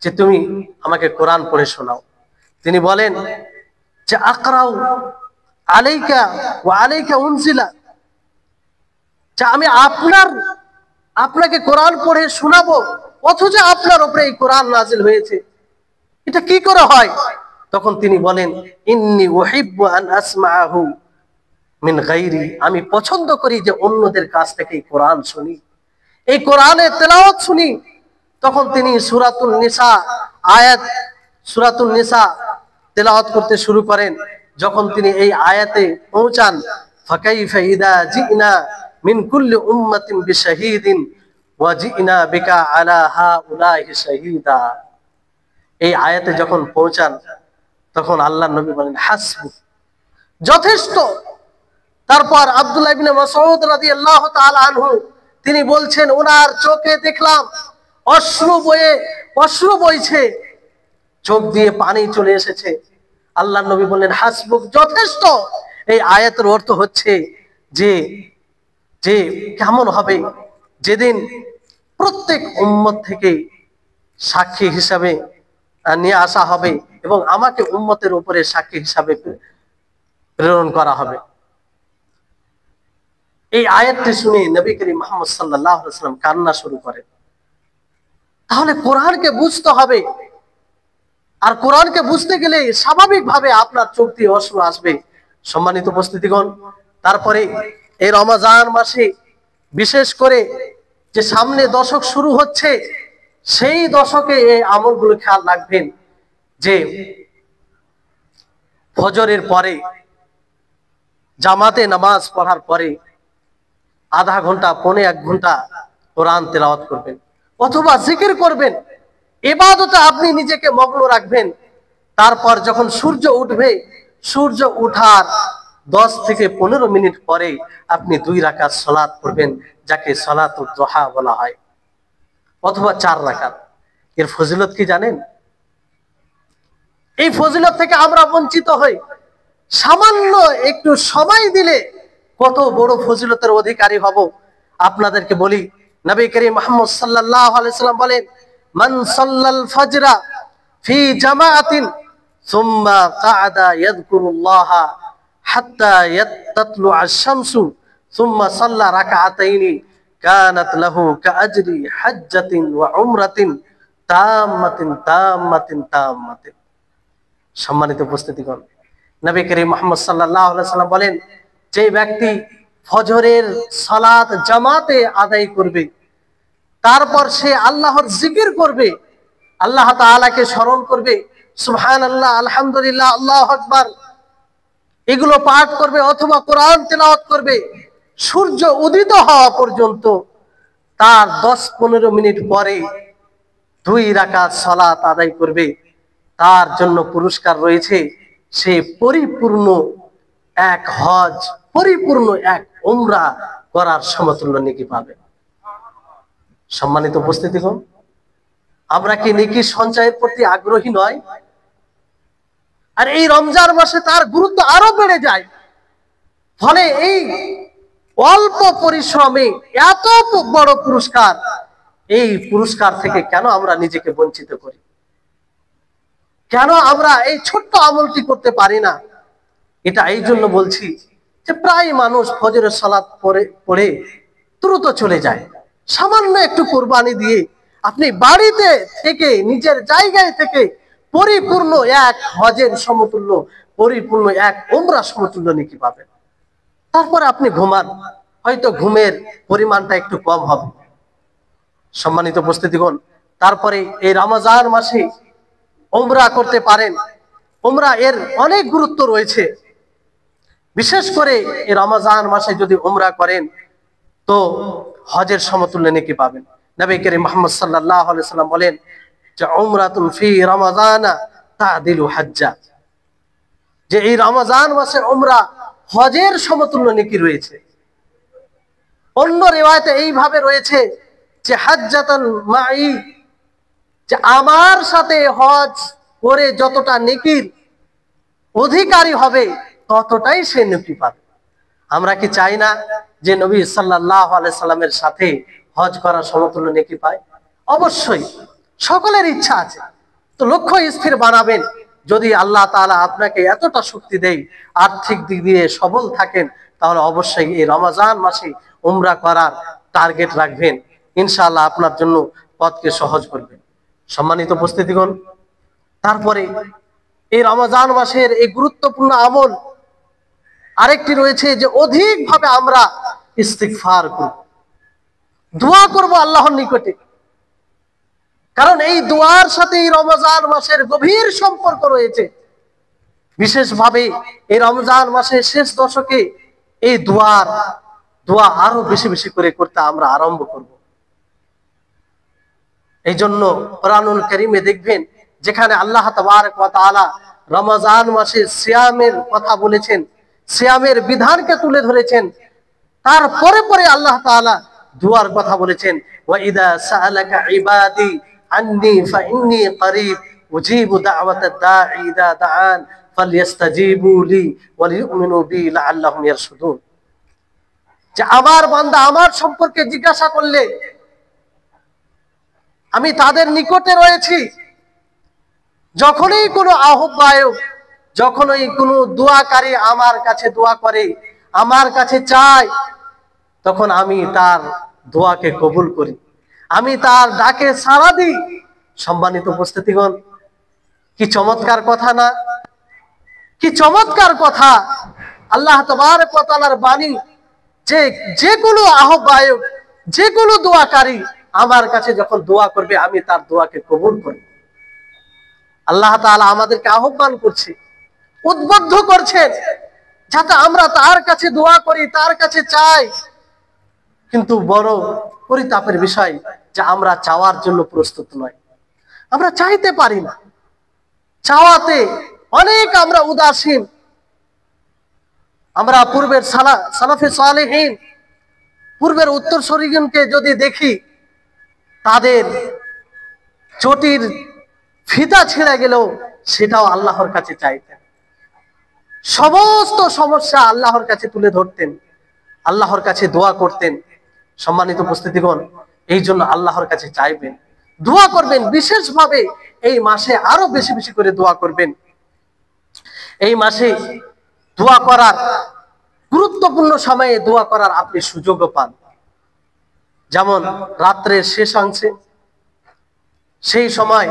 যে তুমি আমাকে কোরআন পড়ে শোনাও। তিনি বলেন যে আকরাউ আলাইকা ওয়া আলাইকা উনজিলা, যে আমি আপনাকে কোরআন পড়ে শোনাবো অথচ আপনার উপরে এই কোরআন নাযিল হয়েছে, এটা কি করে হয়? তখন তিনি বলেন ইন্নী উহিব্বু আন আসমাআহু মিন গায়রি, আমি পছন্দ করি যে অন্যদের কাছ থেকে এই কোরআন শুনি, এই কোরআনের তেলাওয়াত শুনি। তখন তিনি সূরাতুন নিসা তেলাওয়াত করতে শুরু করেন। যখন তিনি এই আয়াতে পৌঁছান, ফাকাইফা ইযা জিনা মিন কুল্লি উম্মাতিন বিশাহীদিন ওয়া জিনা বিকা আলা হাউলাহি শাহীদা, এই আয়াতে যখন পৌঁছান তখন আল্লাহর নবী বলেন হাসবু, যথেষ্ট। তারপর আব্দুল্লাহ ইবনে মাসউদ রাদিয়াল্লাহু তাআলা আনহু তিনি বলছেন ওনার চোখে দেখলাম অশ্রু বইছে, চোখ দিয়ে পানি চলে এসেছে। আল্লাহর নবী বললেন হাসবুক, যথেষ্ট। এই আয়াতের অর্থ হচ্ছে যে যে কেমন হবে যেদিন প্রত্যেক উম্মত থেকে সাক্ষী হিসাবে নিয়ে আসা হবে এবং আমাকে উম্মতের উপরে সাক্ষী হিসাবে প্রেরণ করা হবে। এই আয়াতটি শুনে নবী করিম মুহাম্মদ সাল্লাল্লাহু আলাইহি ওয়াসাল্লাম কান্না শুরু করেন। তাহলে কোরআনকে বুঝতে হবে, আর কোরআনকে বুঝতে গেলে স্বাভাবিকভাবে আপনার চোখ দিয়ে অশ্রু আসবে। সম্মানিত উপস্থিতিগণ, তারপরে এই রমজান মাসে বিশেষ করে যে সামনে দশক শুরু হচ্ছে, সেই দশকে এই আমলগুলো খেয়াল রাখবেন যে ফজরের পরে জামাতে নামাজ পড়ার পরে আধা ঘন্টা পৌনে 1 ঘন্টা কোরআন তেলাওয়াত করবেন অথবা জিকির করবেন, ইবাদতে আপনি নিজেকে মগ্ন রাখবেন। তারপর যখন সূর্য উঠবে, সূর্য উঠার 10 থেকে 15 মিনিট পরে আপনি 2 রাকাত সালাত পড়বেন, যাকে সালাতুদ দুহা বলা হয়, অথবা 4 রাকাত। এর ফজিলত কি জানেন? এই ফজিলত থেকে আমরা বঞ্চিত হই। সামান্য একটু সময় দিলে কত বড় ফজিলতের অধিকারী হব। আপনাদেরকে বলি, নবী করিম মুহাম্মদ সাল্লাল্লাহু আলাইহি সাল্লাম বলেন মান সাল্লাল ফাজরা ফি জামাআতিন সুম্মা কাআদা ইয়াযকুরুল্লাহা হাত্তা তাতলুআ আশ-শামসু সুম্মা সাল্লা রাকাআতাইনি কানাত লাহু কাআজরি হাজ্জাতিন ওয়া উমরাতিন তাম্মাতিন তাম্মাতিন তাম্মাতিন। সম্মানিত উপস্থিতিগণ, নবী করিম মুহাম্মদ সাল্লাল্লাহু আলাইহি সাল্লাম বলেন যে ব্যক্তি ফজরের সালাত জামাতে আদায় করবে, তারপর সে আল্লাহর জিকির করবে, আল্লাহ তাআলাকে স্মরণ করবে, সুবহানাল্লাহ, আলহামদুলিল্লাহ, আল্লাহু আকবার, এগুলো পাঠ করবে অথবা কোরআন তেলাওয়াত করবে সূর্য উদিত হওয়া পর্যন্ত, তার 10-15 মিনিট পরে 2 রাকাত সালাত আদায় করবে, তার জন্য পুরস্কার রয়েছে। সে পরিপূর্ণ এক হজ, পরিপূর্ণ এক উমরা করার সমতুল্য নেকি পাবে। সম্মানিত উপস্থিতিগণ, আমরা কি নেকি সঞ্চয়ের প্রতি আগ্রহী নয়? আর এই রমজান মাসে তার গুরুত্ব আরো বেড়ে যায়। ফলে এই অল্প পরিশ্রমে এত বড় পুরস্কার, এই পুরস্কার থেকে কেন আমরা নিজেকে বঞ্চিত করি? কেন আমরা এই ছোট্ট আমলটি করতে পারি না? এটা এই জন্য বলছি যে প্রায় মানুষ ফজরের সালাত পড়ে দ্রুত চলে যায়। সামান্য একটু কোরবানি দিয়ে আপনি বাড়িতে থেকে, নিজের জায়গায় থেকে পরিপূর্ণ এক হজের সমতুল্য, পরিপূর্ণ এক উমরা সমতুল্য নেকি পাবেন। তারপরে আপনি ঘুমান, হয়তো ঘুমের পরিমাণটা একটু কম হবে। সম্মানিত উপস্থিতিগণ, তারপরে এই রমজান মাসে উমরা করতে পারেন। উমরা এর অনেক গুরুত্ব রয়েছে। বিশেষ করে এই রমজান মাসে যদি উমরা করেন তো হজের সমতুল্য নেকি পাবেন। নবী করিম মুহাম্মদ সাল্লাল্লাহু আলাইহি সাল্লাম বলেন যে উমরাতুন ফি রমাযানা তা'দিলু হাজ্জা, যে এই রমজান মাসে উমরা হজের সমতুল্য নেকি রয়েছে। অন্য রিওয়ায়াতে এইভাবে রয়েছে যে হাজ্জাতান মাই, যে আমার সাথে হজ করে যতটা নেকির অধিকারী হবে ততটাই সে নেকি পাবে। আমরা কি চাই না যে নবী সাল্লাল্লাহু আলাইহি সাল্লামের সাথে হজ করার সমতুল্য নেকি পায়? অবশ্যই সকলের ইচ্ছা আছে। তো লক্ষ্য স্থির বানাবেন। যদি আল্লাহ তাআলা আপনাকে এতটা শক্তি দেয়, আর্থিক দিক দিয়ে সবল থাকেন, তাহলে অবশ্যই এই রমজান মাসে উমরা করার টার্গেট রাখবেন। ইনশাআল্লাহ আপনার জন্য পথকে সহজ করবেন। সম্মানিত উপস্থিতিগণ, তারপরে এই রমজান মাসের এই গুরুত্বপূর্ণ আমল আরেকটি রয়েছে যে অধিকভাবে আমরা ইস্তিগফার করব, দোয়া করব আল্লাহর নিকটে। কারণ এই দোয়ার সাথে এই রমজান মাসের গভীর সম্পর্ক রয়েছে। বিশেষভাবে এই রমজান মাসের শেষ দশকে এই দোয়া আরো বেশি বেশি করে করতে আমরা আরম্ভ করব। এই জন্য কোরআনুল কারীমে দেখবেন যেখানে আল্লাহ তাবারক ওয়া তাআলা রমজান মাসে সিয়ামের কথা বলেছেন, সিয়ামের বিধানকে তুলে ধরেছেন, তারপরে পরে আল্লাহ তাআলা দুয়ার কথা বলেছেন, ওয়া ইদা সাআলাকা ইবাদি আন্নী ফাইন্নী করিব উজিবু দাওয়াতাদ দাঈ ইদা দাআন ফালইস্তাজিবু লি ওয়া লিউমিনু বি লাআল্লাহুম ইয়ারশুদুন। যে আমার বান্দা আমার সম্পর্কে জিজ্ঞাসা করলে আমি তাদের নিকটে রয়েছি। যখনই কোনো আহ্বায়ক, যখনই কোনো দোয়াকারী আমার কাছে দোয়া করে, আমার কাছে চায়, তখন আমি তার দোয়াকে কবুল করি, আমি তার ডাকে সাড়া দিই। সম্মানিত উপস্থিতিগণ, কি চমৎকার কথা না? কি চমৎকার কথা! আল্লাহ তাবারক ওয়া তাআলার বাণী যে যে কোনো আহ্বায়ক, যে কোনো দোয়াকারী আমার কাছে যখন দোয়া করবে আমি তার দোয়াকে কবুল করি। আল্লাহ তাআলা আমাদেরকে আহ্বান করছে, উদ্বুদ্ধ করছেন যাতে আমরা তার কাছে দোয়া করি, তার কাছে চাই। কিন্তু বড় পরিতাপের বিষয় যে আমরা চাওয়ার জন্য প্রস্তুত নয়, আমরা চাইতে পারি না। চাওয়াতে অনেক আমরা উদাসীন। আমরা পূর্বের সালাফে সালেহীন, পূর্বের উত্তরসূরিগণকে যদি দেখি, তাদের চটির ফিতা ছিঁড়ে গেলেও সেটাও আল্লাহর কাছে চাইতেন। সমস্ত সমস্যা আল্লাহর কাছে তুলে ধরতেন, আল্লাহর কাছে দোয়া করতেন। সম্মানিত উপস্থিতিগণ, এই জন্য আল্লাহর কাছে চাইবেন, দোয়া করবেন। বিশেষভাবে এই মাসে আরো বেশি বেশি করে দোয়া করবেন। এই মাসে দোয়া করার গুরুত্বপূর্ণ সময়ে দোয়া করার আপনি সুযোগও পান। যেমন রাত্রের শেষ অংশে, সেই সময়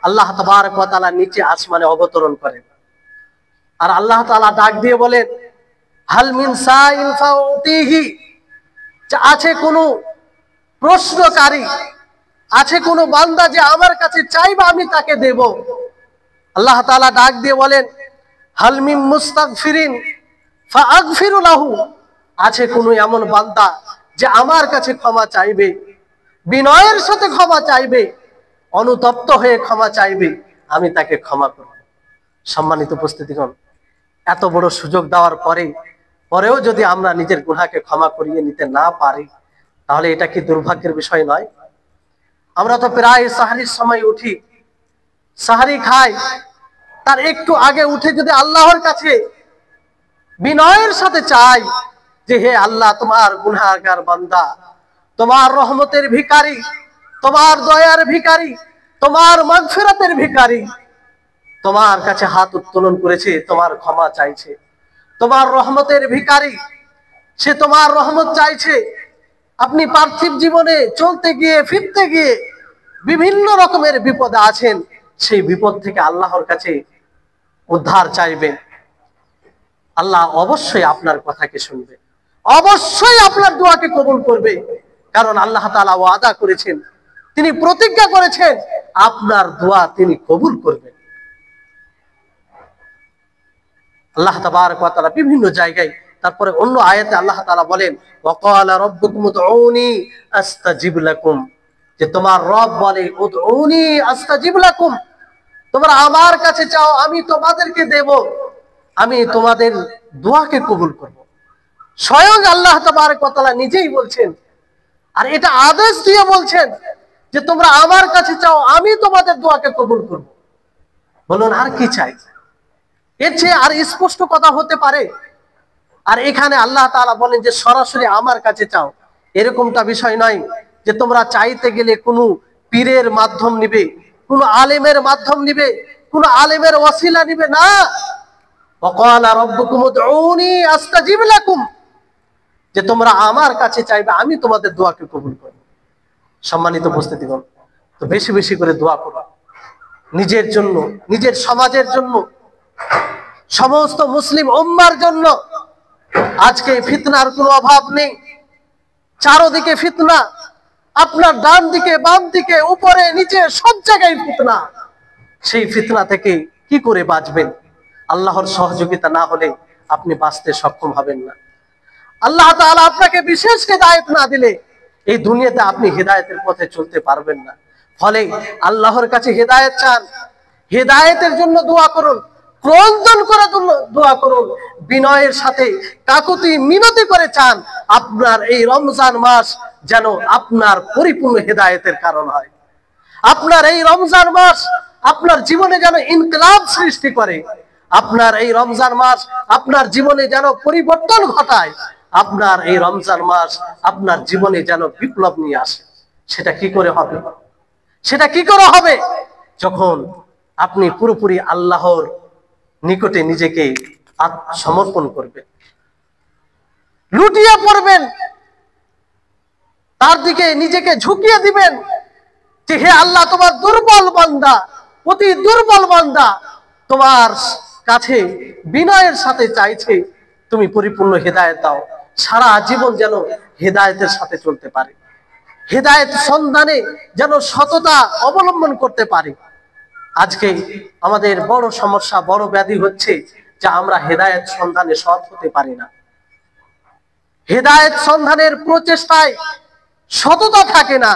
আল্লাহ তাবারক ওয়া তাআলা নিচে আসমানে অবতরণ করেন, আর আল্লাহ তাআলা ডাক দিয়ে বলেন, হাল মিন সাইল ফাউতিহি, যে আছে কোনো প্রশ্নকারী, আছে কোনো বান্দা যে আমার কাছে চাইবে আমি তাকে দেব। আল্লাহ তাআলা ডাক দিয়ে বলেন, হাল মিন মুস্তাগফিরিন ফাআগফিরু লাহু, আছে কোনো এমন বান্দা যে আমার কাছে ক্ষমা চাইবে বিনয়ের সাথে ক্ষমা চাইবে, অনুতপ্ত হয়ে ক্ষমা চাইবে, আমি তাকে ক্ষমা করব। সম্মানিত উপস্থিতিগণ, এত বড় সুযোগ দেওয়ার পরেও যদি আমরা নিজের গুনাহকে ক্ষমা করিয়ে নিতে না পারি, তাহলে এটা কি দুর্ভাগ্যের বিষয় নয়? আমরা তো প্রায় সাহারির সময় উঠি, সাহারি খাই, তার একটু আগে উঠে যদি আল্লাহর কাছে বিনয়ের সাথে চাই যে হে আল্লাহ, তোমার গুনাহগার বান্দা, তোমার রহমতের ভিখারি, তোমার দয়ার ভিখারি, তোমার মাগফিরাতের ভিখারি, তোমার কাছে হাত উত্তোলন করেছে, তোমার ক্ষমা চাইছে। তোমার রহমতের ভিখারি, সে তোমার রহমত চাইছে। আপনি পার্থিব জীবনে চলতে গিয়ে ফিরতে গিয়ে বিভিন্ন রকমের বিপদে আছেন, সেই বিপদ থেকে আল্লাহর কাছে উদ্ধার চাইবেন। আল্লাহ অবশ্যই আপনার কথাকে শুনবে, অবশ্যই আপনার দোয়াকে কবুল করবে। কারণ আল্লাহ তাআলা ওয়াদা করেছেন, তিনি প্রতিজ্ঞা করেছেন, আপনার দোয়া তিনি কবুল করবেন। আল্লাহ তাবারক ওয়া তাআলা বিভিন্ন জায়গায়, তারপরে অন্য আয়াতে আল্লাহ তাআলা বলেন, ওয়াকালা রাব্বুকুম উদউনি আস্তাজিব লাকুম, যে তোমার রব বলে উদউনি আস্তাজিব লাকুম, তোমরা আমার কাছে চাও, আমি তোমাদেরকে দেব, আমি তোমাদের দোয়াকে কবুল করব। স্বয়ং আল্লাহ তাবারক ওয়া তাআলা নিজেই বলছেন, আর এটা আদেশ দিয়ে বলছেন যে তোমরা আমার কাছে চাও, আমি তোমাদের দোয়াকে কবুল করব। বলুন আর কি চাই? এর চেয়ে আর স্পষ্ট কথা হতে পারে? আর এখানে আল্লাহ তাআলা বলেন যে সরাসরি আমার কাছে চাও, এরকমটা বিষয় নয় যে তোমরা চাইতে গেলে কোনো পীরের মাধ্যম নিবে, কোনো আলেমের মাধ্যম নিবে, কোনো আলেমের ওয়াসিলা নিবে না। ওয়াকালা রাব্বুকুম উদউনি আস্তাজিব লাকুম, যে তোমরা আমার কাছে চাইবে, আমি তোমাদের দোয়াকে কবুল করব। সম্মানিত উপস্থিতিগণ, তো বেশি বেশি করে দোয়া করো, নিজের জন্য, নিজের সমাজের জন্য, সমস্ত মুসলিম উম্মার জন্য। আজকে ফিতনার কোনো অভাব নেই, চারদিকে ফিতনা, আপনার ডান দিকে বাম দিকে উপরে নিচে সব জায়গায় ফিতনা। সেই ফিতনা থেকে কি করে বাঁচবেন? আল্লাহর সহযোগিতা না হলে আপনি বাঁচতে সক্ষম হবেন না। আল্লাহ তাআলা আপনাকে বিশেষ হিদায়াত না দিলে এই দুনিয়াতে আপনি হিদায়াতের পথে চলতে পারবেন না। ফলে আল্লাহর কাছে হিদায়াত চান, হিদায়াতের জন্য দোয়া করুন, ক্রন্দন করে দোয়া করুন, বিনয়ের সাথে কাকুতি মিনতি করে চান আপনার এই রমজান মাস যেন আপনার পরিপূর্ণ হিদায়াতের কারণ হয়। আপনার এই রমজান মাস আপনার জীবনে যেন ইনকিলাব সৃষ্টি করে, আপনার এই রমজান মাস আপনার জীবনে যেন পরিবর্তন ঘটায়, আপনার এই রমজান মাস আপনার জীবনে যেন বিপ্লব নিয়ে আসে। সেটা কি করে হবে? সেটা কি করে হবে? যখন আপনি পুরোপুরি আল্লাহর নিকটে নিজেকে সমর্পণ করবেন, লুটিয়ে পড়বেন, তার দিকে নিজেকে ঝুঁকিয়ে দিবেন যে হে আল্লাহ, তোমার দুর্বল বান্দা, অতি দুর্বল বান্দা তোমার কাছে বিনয়ের সাথে চাইছে, তুমি পরিপূর্ণ হিদায়াত দাও, সারা জীবন যেন হিদায়াতের সাথে চলতে পারে, হিদায়াত সন্ধানে যেন সততা অবলম্বন করতে পারে। আজকে আমাদের বড় সমস্যা, বড় ব্যাধি হচ্ছে যে আমরা হিদায়াত সন্ধানে সৎ হতে পারি না। হিদায়াত সন্ধানের প্রচেষ্টায় সততা থাকে না,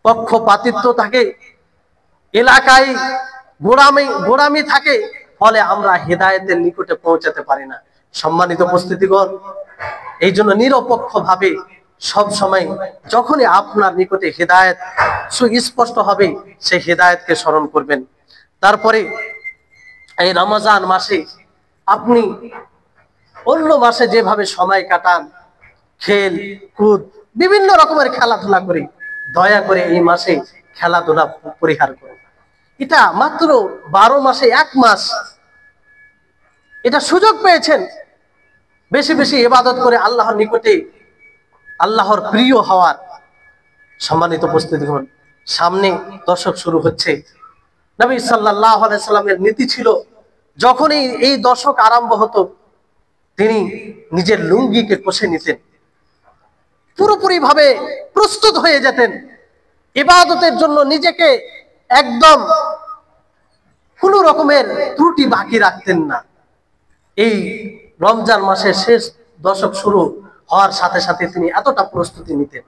পক্ষপাতিত্ব থাকে, এলাকায় গোড়ামি থাকে, ফলে আমরা হিদায়াতের নিকটে পৌঁছাতে পারি না। সম্মানিত উপস্থিতিগণ, এই জন্য নিরপেক্ষভাবে সব সময় যখনই আপনার নিকটে হিদায়াত সুস্পষ্ট হবে, সেই হিদায়াতকে স্মরণ করবেন। তারপরে এই রমজান মাসে আপনি অন্য মাসে যেভাবে সময় কাটান, খেল কুদ বিভিন্ন রকমের খেলাধুলা করে, দয়া করে এই মাসে খেলাধুলা পরিহার করুন। এটা মাত্র 12 মাসে 1 মাস, এটা সুযোগ পেয়েছেন বেশি বেশি ইবাদত করে আল্লাহর নিকটে, আল্লাহর প্রিয় হওয়ার। সম্মানিত উপস্থিতিগণ, সামনে দশক শুরু হচ্ছে। নবী সাল্লাল্লাহু আলাইহি সাল্লামের নীতি ছিল, যখনই এই দশক আরম্ভ হতো তিনি নিজের লুঙ্গিকে কষে নিতেন, পুরোপুরি ভাবে প্রস্তুত হয়ে যেতেন ইবাদতের জন্য, নিজেকে একদম কোনো রকমের ত্রুটি বাকি রাখতেন না। এই রমজান মাসের শেষ দশক শুরু হওয়ার সাথে সাথে তিনি এতটা প্রস্তুতি নিতেন।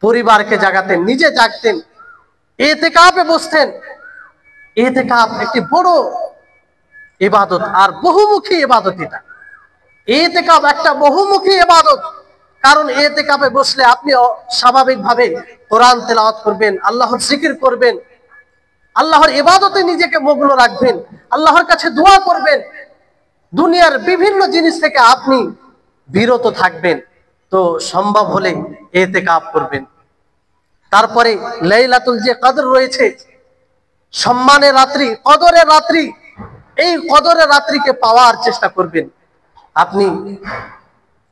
পরিবারকে জাগাতেন, নিজে জাগতেন, ইতিকাফে বসতেন। ইতিকাফ একটি বড় ইবাদত আর বহুমুখী ইবাদত। এটা ইতিকাফ একটা বহুমুখী ইবাদত। কারণ ইতিকাফে বসলে আপনি স্বাভাবিকভাবে কোরআন তেলাওয়াত করবেন, আল্লাহর জিকির করবেন, আল্লাহর ইবাদতে নিজেকে মগ্ন রাখবেন, আল্লাহর কাছে দোয়া করবেন, দুনিয়ার বিভিন্ন জিনিস থেকে আপনি বিরত থাকবেন। তো সম্ভব হলে ইতিকাফ করবেন। তারপরে লাইলাতুল যে কদর রয়েছে, সম্মানের রাত্রি, কদরের রাত্রি, এই কদরের রাত্রিকে পাওয়ার চেষ্টা করবেন। আপনি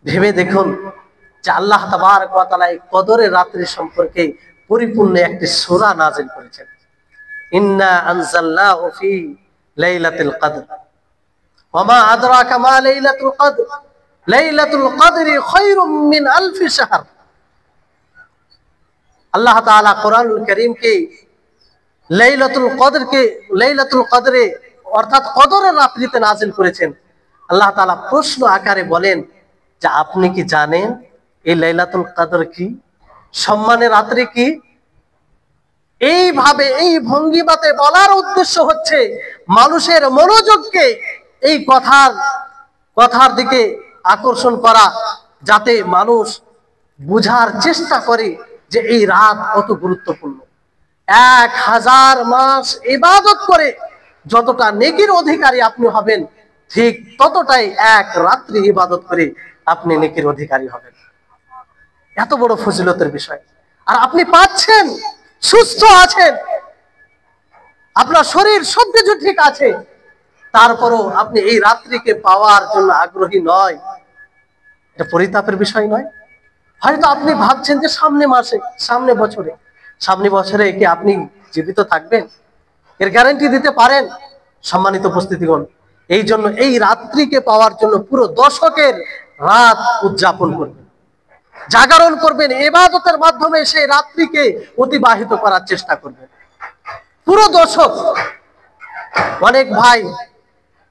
ভেবে দেখুন যে আল্লাহ তাবারক ওয়া তাআলা এই কদরের রাত্রি সম্পর্কে পরিপূর্ণ একটি সূরা নাযিল করেছেন। ইন্না আনজালনাহু ফি লাইলাতুল কদর ওয়া মা আদরাকা মা লাইলাতুল কদর লাইলাতুল কদরি খায়রুম মিন আলফি শাহর। আল্লাহ তাআলা কোরআনুল কারীমকে লাইলাতুল কদরে অর্থাৎ কদরের রাত্রিতে নাযিল করেছেন। আল্লাহ তাআলা প্রশ্ন আকারে বলেন যে আপনি কি জানেন এই লাইলাতুল কদর কি, সম্মানের রাত্রি কি? এইভাবে এই ভঙ্গিমাতে বলার উদ্দেশ্য হচ্ছে মানুষের মনোযোগকে এই কথার দিকে আকর্ষণ করা, যাতে মানুষ বুঝার চেষ্টা করে যে এই রাত কত গুরুত্বপূর্ণ। 1000 মাস ইবাদত করে যতটা নেকির অধিকারী আপনি হবেন, ঠিক ততটাই এক রাত্রি ইবাদত করে আপনি নেকির অধিকারী হবেন। এত বড় ফজিলতের বিষয়। আর আপনি পাচ্ছেন, সুস্থ আছেন, আপনার শরীর সবকিছু ঠিক আছে, তারপরও আপনি এই রাত্রিকে পাওয়ার জন্য আগ্রহী নয়। এটা পরিতাপের বিষয় নয়? হয়তো আপনি ভাবছেন যে সামনে মাসে, সামনে বছরে কি আপনি জীবিত থাকবেন? এর গ্যারান্টি দিতে পারেন? সম্মানিত উপস্থিতিগণ, এই জন্য এই রাত্রিকে পাওয়ার জন্য পুরো দশকের রাত উদযাপন করবেন, জাগরণ করবেন, ইবাদতের মাধ্যমে সেই রাত্রিকে অতিবাহিত করার চেষ্টা করবেন পুরো দশক। অনেক ভাই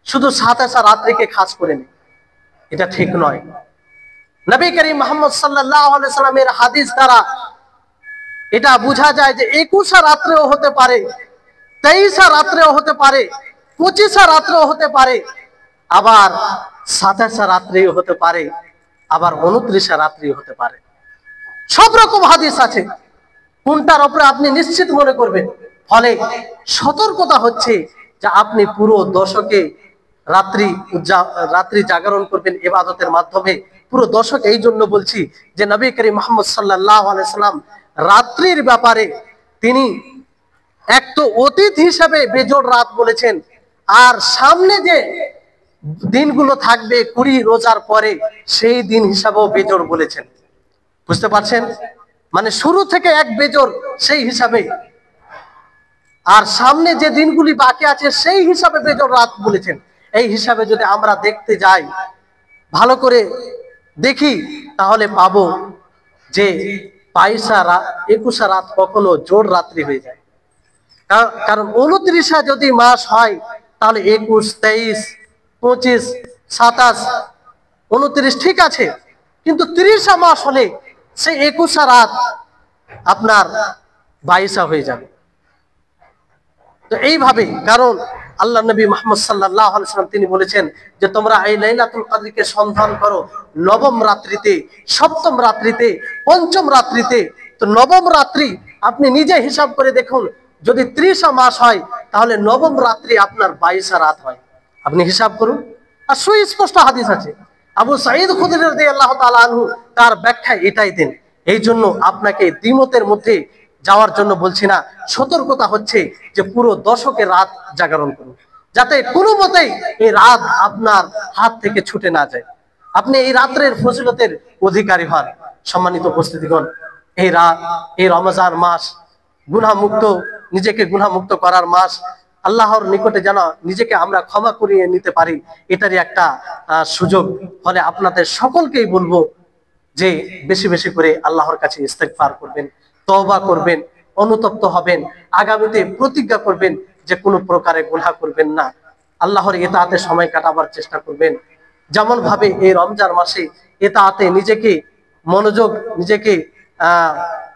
শুধু 27 রাত্রিকে খাস করে নেয়, এটা ঠিক নয়। নবী করিম মুহাম্মদ সাল্লাল্লাহু আলাইহি সাল্লামের হাদিস দ্বারা এটা বোঝা যায় যে 21 রাত্রেও হতে পারে, 23 রাত্রেও হতে পারে, 25 রাত্রেও হতে পারে, আবার 27 রাত্রেও হতে পারে, আবার 29 রাত্রেও হতে পারে। সব রকম হাদিস আছে, কোনটার উপরে আপনি নিশ্চিত মনে করবেন। ফলে সতর্কতা হচ্ছে যে আপনি পুরো দশকে রাত্রি জাগরণ করবেন ইবাদতের মাধ্যমে পুরো দশক। এই জন্য বলছি যে নবী করিম মুহাম্মদ সাল্লাল্লাহু আলাইহি সাল্লাম রাত্রির ব্যাপারে তিনি এক তো অতীত হিসাবে বেজোড় রাত বলেছেন, আর সামনে যে দিনগুলো থাকবে 20 রোজার পরে সেই দিন হিসাবেও বেজোড় বলেছেন। বুঝতে পারছেন? মানে শুরু থেকে এক বেজোড় সেই হিসাবে, আর সামনে যে দিনগুলি বাকি আছে সেই হিসাবে বেজোড় রাত বলেছেন। এই হিসাবে যদি আমরা দেখতে যাই, ভালো করে দেখি, তাহলে পাবো যে 21 রাত কখনো জোড় রাত্রি হয়ে যায়। কারণ 29 যদি মাস হয় তাহলে 21, 23, 25, 27, 29 ঠিক আছে, কিন্তু 30 মাস হলে সেই 21 রাত আপনার 22 হয়ে যাবে। তো এইভাবে, কারণ আল্লাহ নবী মুহাম্মদ সাল্লাল্লাহু আলাইহি ওয়াসাল্লাম তিনি বলেছেন যে তোমরা এই লাইলাতুল কদরকে সন্ধান করো নবম রাত্রিতে, সপ্তম রাত্রিতে, পঞ্চম রাত্রিতে। তো নবম রাত্রি আপনি নিজে হিসাব করে দেখুন, যদি 30 মাস হয় তাহলে নবম রাত্রি আপনার 22 রাত হয়। আপনি হিসাব করুন। আর সুস্পষ্ট হাদিস আছে, আবু সাঈদ খুদরি রাদিয়াল্লাহু তাআলা আনহু তার ব্যাখ্যা এটাই দেন। এই জন্য আপনাকে দ্বিমতের মধ্যে যাওয়ার জন্য বলছি না, সতর্কতা হচ্ছে যে পুরো দশকের রাত জাগরণ করুন, যাতে কোনো মতেই এই রাত আপনার হাত থেকে ছুটে না যায়, আপনি এই রাত্রের ফজিলতের অধিকারী হন। সম্মানিত উপস্থিতিগণ, এই রমজান মাস গুনাহমুক্ত, নিজেকে গুনাহমুক্ত করার মাস, আল্লাহর নিকটে যেন নিজেকে আমরা ক্ষমা করিয়ে নিতে পারি, এটারই একটা সুযোগ। ফলে আপনাদের সকলকেই বলবো যে বেশি বেশি করে আল্লাহর কাছে ইস্তেগফার করবেন, তওবা করবেন, অনুতপ্ত হবেন, আগামীতে প্রতিজ্ঞা করবেন যে কোনো প্রকারে গুনাহ করবেন না, আল্লাহর ইতাআতে সময় কাটাবার চেষ্টা করবেন। যেমন ভাবে এই রমজান মাসে ইতাআতে নিজেকে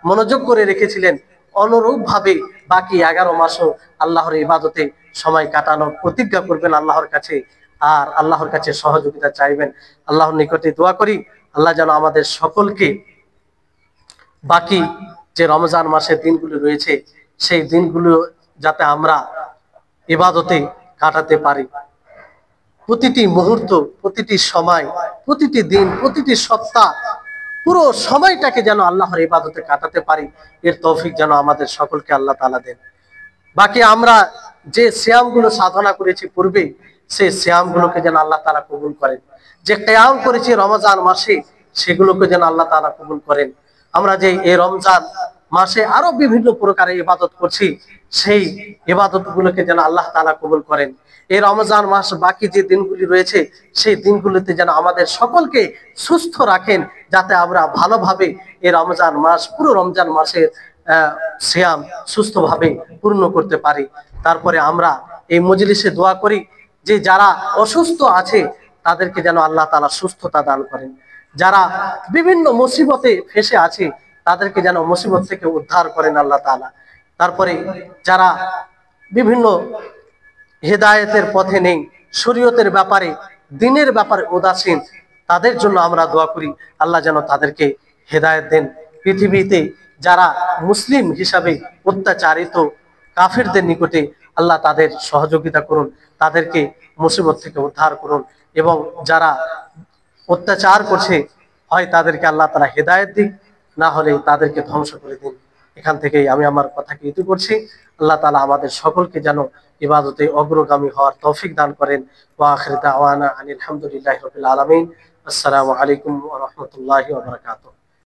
মনোযোগ করে রেখেছিলেন, অনুরূপ ভাবে বাকি 11 মাসও আল্লাহর ইবাদতে সময় কাটানোর প্রতিজ্ঞা করবেন আল্লাহর কাছে, আর আল্লাহর কাছে সহযোগিতা চাইবেন। আল্লাহর নিকটে দোয়া করি আল্লাহ যেন আমাদের সকলকে বাকি যে রমজান মাসের দিনগুলো রয়েছে সেই দিনগুলো যাতে আমরা ইবাদতে কাটাতে পারি। প্রতিটি মুহূর্ত, প্রতিটি সময়, প্রতিটি দিন, প্রতিটি সপ্তাহ, পুরো সময়টাকে যেন আল্লাহর ইবাদতে কাটাতে পারি, এর তৌফিক যেন আমাদের সকলকে আল্লাহ তাআলা দেন। বাকি আমরা যে সিয়ামগুলো সাধনা করেছি পূর্বে, সেই সিয়ামগুলোকে যেন আল্লাহ তাআলা কবুল করেন। যে কিয়াম করেছি রমজান মাসে, সেগুলোকে যেন আল্লাহ তাআলা কবুল করেন। আমরা যে এই রমজান মাসে আরো বিভিন্ন প্রকারের ইবাদত করছি, সেই ইবাদতগুলোকে যেন আল্লাহ তাআলা কবুল করেন। এই রমজান মাস বাকি যে দিনগুলি রয়েছে, সেই দিনগুলিতে যেন আমাদের সকলকে সুস্থ রাখেন, যাতে আমরা ভালোভাবে এই রমজান মাস, পুরো রমজান মাসের সিয়াম সুস্থভাবে পূর্ণ করতে পারি। তারপরে আমরা এই মজলিসে দোয়া করি যে যারা অসুস্থ আছে তাদেরকে যেন আল্লাহ তাআলা সুস্থতা দান করেন। যারা বিভিন্ন মুসিবতে ফেঁসে আছে তাদেরকে যেন মুসিবত থেকে উদ্ধার করেন আল্লাহ তাআলা। তারপরে যারা বিভিন্ন হেদায়েতের পথে নেই, শরীয়তের ব্যাপারে, দ্বীনের ব্যাপারে উদাসীন, তাদের জন্য আমরা দোয়া করি আল্লাহ যেন তাদেরকে হেদায়েত দেন। পৃথিবীতে যারা মুসলিম হিসাবে অত্যাচারিত কাফিরদের নিকটে আল্লাহ তাদের সহযোগিতা করুন, তাদেরকে মুসিবত থেকে উদ্ধার করুন, এবং যারা অত্যাচার করছে হয় তাদেরকে আল্লাহ তাআলা হেদায়েত দিন, না হলে তাদেরকে ধ্বংস করে দিন। এখান থেকেই আমি আমার কথাকে ইতি করছি। আল্লাহ তাআলা আমাদের সকলকে যেন ইবাদতে অগ্রগামী হওয়ার তৌফিক দান করেন। ওয়া আখিরু দাওয়ানা আনিল হামদুলিল্লাহি রাব্বিল আলামিন। আসসালামু আলাইকুম ওয়া রাহমাতুল্লাহি ওয়া বারাকাতুহু।